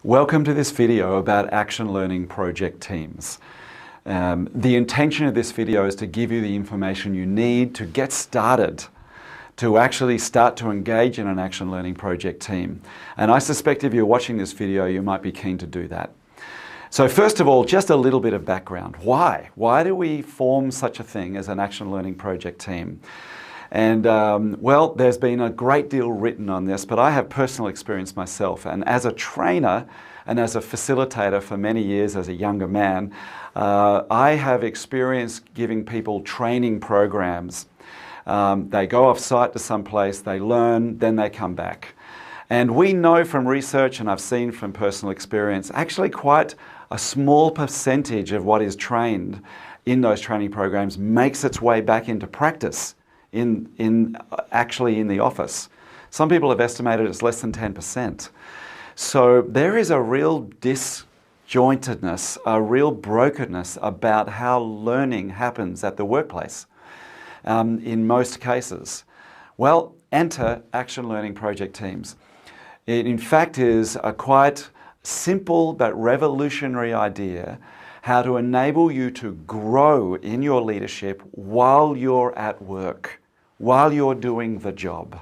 Welcome to this video about action learning project teams. The intention of this video is to give you the information you need to get started, to actually start to engage in an action learning project team. And I suspect if you're watching this video, you might be keen to do that. So first of all, just a little bit of background. Why? Why do we form such a thing as an action learning project team? And well, there's been a great deal written on this, but I have personal experience myself. And as a trainer and as a facilitator for many years as a younger man, I have experienced giving people training programs. They go off site to someplace, they learn, then they come back. And we know from research, and I've seen from personal experience, actually quite a small percentage of what is trained in those training programs makes its way back into practice actually in the office. Some people have estimated it's less than 10%. So there is a real disjointedness, a real brokenness about how learning happens at the workplace in most cases. Well, enter action learning project teams. It in fact is a quite simple but revolutionary idea how to enable you to grow in your leadership while you're at work, while you're doing the job.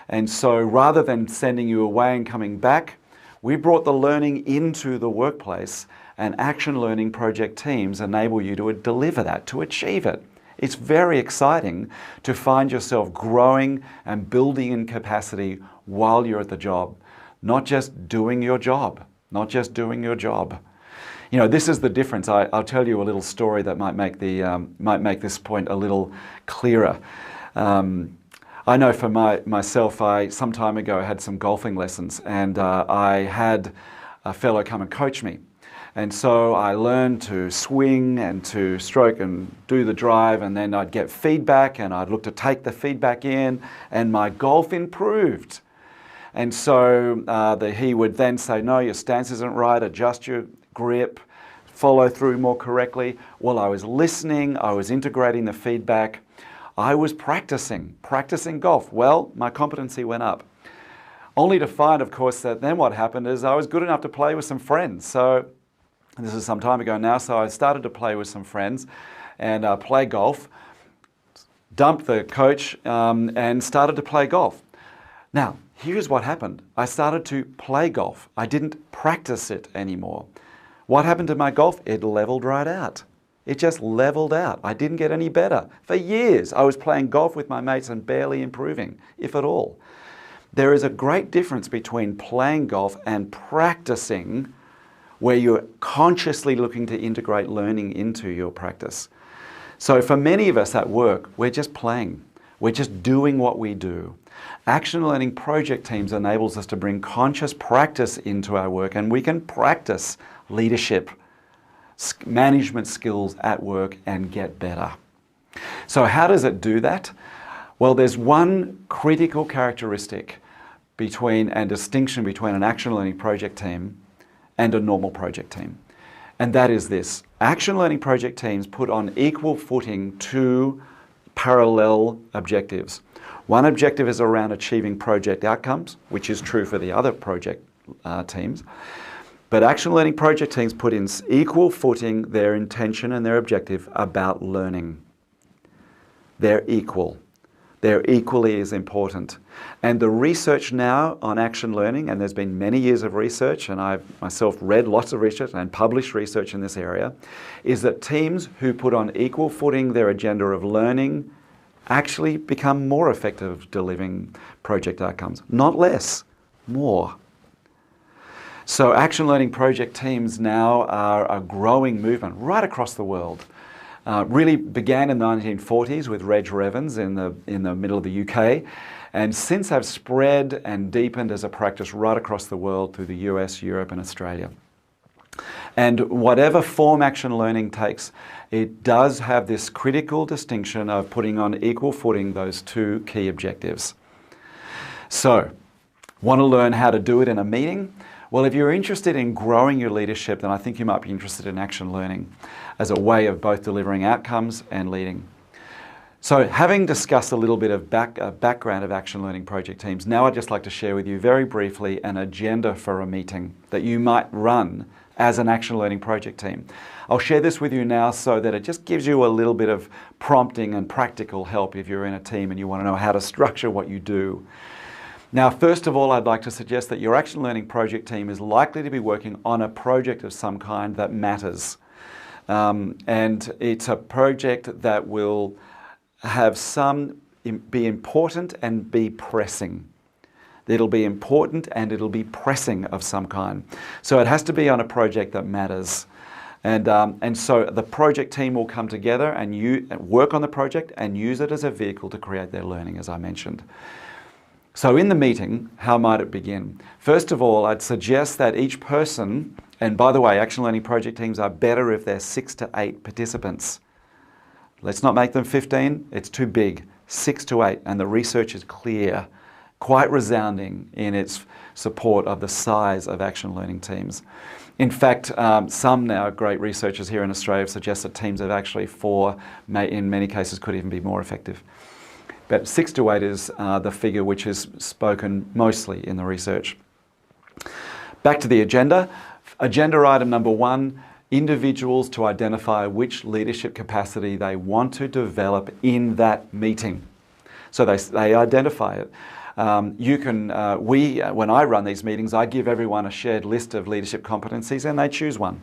And so rather than sending you away and coming back, we brought the learning into the workplace, and action learning project teams enable you to deliver that, to achieve it. It's very exciting to find yourself growing and building in capacity while you're at the job, not just doing your job, not just doing your job. You know, this is the difference. I'll tell you a little story that might make this point a little clearer. I know for myself, some time ago had some golfing lessons, and I had a fellow come and coach me. And so I learned to swing and to stroke and do the drive, and then I'd get feedback and I'd look to take the feedback in, and my golf improved. And so he would then say, no, your stance isn't right, adjust your grip, follow through more correctly. Well, I was listening, I was integrating the feedback, I was practicing golf. Well, my competency went up. Only to find, of course, that then what happened is I was good enough to play with some friends. So this is some time ago now, so I started to play with some friends and play golf, dumped the coach and started to play golf. Now, here's what happened. I started to play golf. I didn't practice it anymore. What happened to my golf? It leveled right out. It just leveled out. I didn't get any better. For years, I was playing golf with my mates and barely improving, if at all. There is a great difference between playing golf and practicing, where you're consciously looking to integrate learning into your practice. So for many of us at work, we're just playing. We're just doing what we do. Action learning project teams enables us to bring conscious practice into our work, and we can practice leadership, management skills at work and get better. So how does it do that? Well, there's one critical characteristic and distinction between an action learning project team and a normal project team. And that is this. Action learning project teams put on equal footing two parallel objectives. One objective is around achieving project outcomes, which is true for the other project teams. But action learning project teams put in equal footing their intention and their objective about learning. They're equal. They're equally as important. And the research now on action learning, and there's been many years of research, and I've myself read lots of research and published research in this area, is that teams who put on equal footing their agenda of learning actually become more effective delivering project outcomes. Not less, more. So action learning project teams now are a growing movement right across the world. Really began in the 1940s with Reg Revans in the middle of the UK, and since have spread and deepened as a practice right across the world through the US, Europe and Australia. And whatever form action learning takes, it does have this critical distinction of putting on equal footing those two key objectives. So, want to learn how to do it in a meeting? Well, if you're interested in growing your leadership, then I think you might be interested in action learning as a way of both delivering outcomes and leading. So having discussed a little bit of background of action learning project teams, now I'd just like to share with you very briefly an agenda for a meeting that you might run as an action learning project team. I'll share this with you now so that it just gives you a little bit of prompting and practical help if you're in a team and you want to know how to structure what you do. Now, first of all, I'd like to suggest that your action learning project team is likely to be working on a project of some kind that matters. And it's a project that will have be important and be pressing. It'll be important and it'll be pressing of some kind. So it has to be on a project that matters. And so the project team will come together and work on the project and use it as a vehicle to create their learning, as I mentioned. So in the meeting, how might it begin? First of all, I'd suggest that each person, and by the way, action learning project teams are better if they're 6 to 8 participants. Let's not make them 15, it's too big. 6 to 8, and the research is clear, quite resounding in its support of the size of action learning teams. In fact, some now great researchers here in Australia have suggested teams of actually 4 in many cases could even be more effective. But 6 to 8 is the figure which is spoken mostly in the research. Back to the agenda. Agenda item number 1, individuals to identify which leadership capacity they want to develop in that meeting. So they identify it. When I run these meetings, I give everyone a shared list of leadership competencies and they choose one.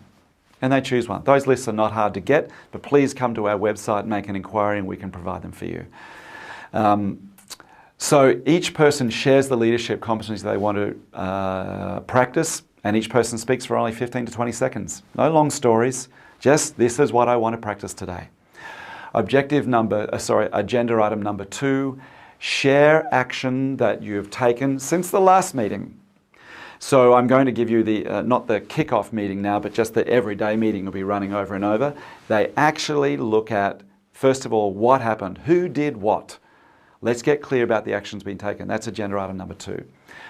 Those lists are not hard to get, but please come to our website, make an inquiry, and we can provide them for you. So each person shares the leadership competencies they want to practice, and each person speaks for only 15 to 20 seconds. No long stories, just this is what I want to practice today. Agenda item number 2, share action that you've taken since the last meeting. So I'm going to give you not the kick-off meeting now, but just the everyday meeting will be running over and over. They actually look at, first of all, what happened, who did what. Let's get clear about the actions being taken. That's agenda item number 2.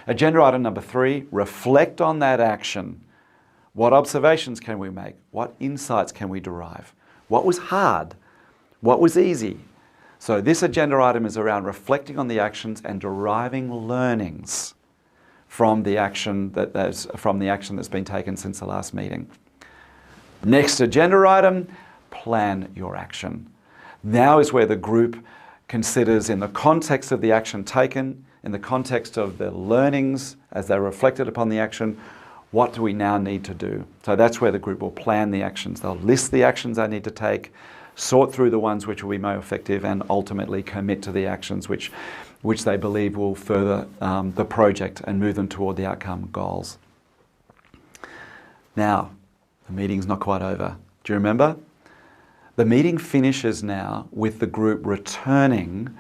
Agenda item number 3, reflect on that action. What observations can we make? What insights can we derive? What was hard? What was easy? So this agenda item is around reflecting on the actions and deriving learnings from the action that's been taken since the last meeting. Next agenda item, plan your action. Now is where the group considers, in the context of the action taken, in the context of the learnings as they're reflected upon the action, what do we now need to do? So that's where the group will plan the actions. They'll list the actions they need to take, sort through the ones which will be more effective, and ultimately commit to the actions which they believe will further the project and move them toward the outcome goals. Now, the meeting's not quite over. Do you remember? The meeting finishes now with the group returning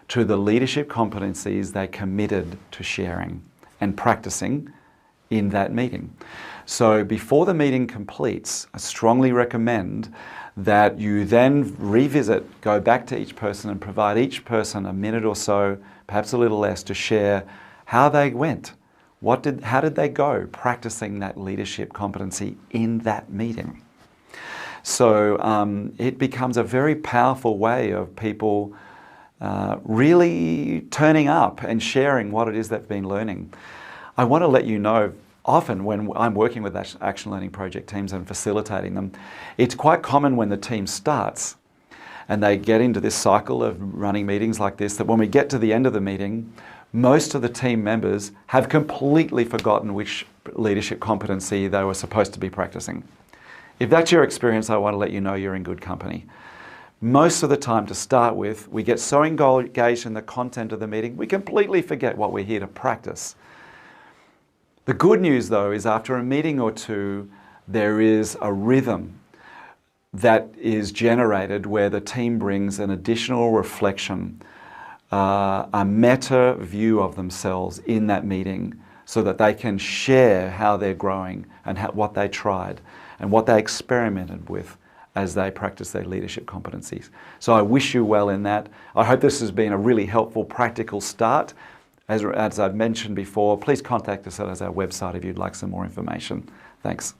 to the leadership competencies they committed to sharing and practicing in that meeting. So before the meeting completes, I strongly recommend that you then revisit, go back to each person and provide each person a minute or so, perhaps a little less, to share how they went. How did they go practicing that leadership competency in that meeting? So it becomes a very powerful way of people really turning up and sharing what it is they've been learning. I want to let you know, often when I'm working with action learning project teams and facilitating them, it's quite common when the team starts and they get into this cycle of running meetings like this, that when we get to the end of the meeting, most of the team members have completely forgotten which leadership competency they were supposed to be practicing. If that's your experience, I want to let you know you're in good company. Most of the time, to start with, we get so engaged in the content of the meeting, we completely forget what we're here to practice. The good news, though, is after a meeting or two, there is a rhythm that is generated where the team brings an additional reflection, a meta view of themselves in that meeting, so that they can share how they're growing and what they tried and what they experimented with as they practice their leadership competencies. So I wish you well in that. I hope this has been a really helpful, practical start. As I've mentioned before, please contact us at our website if you'd like some more information. Thanks.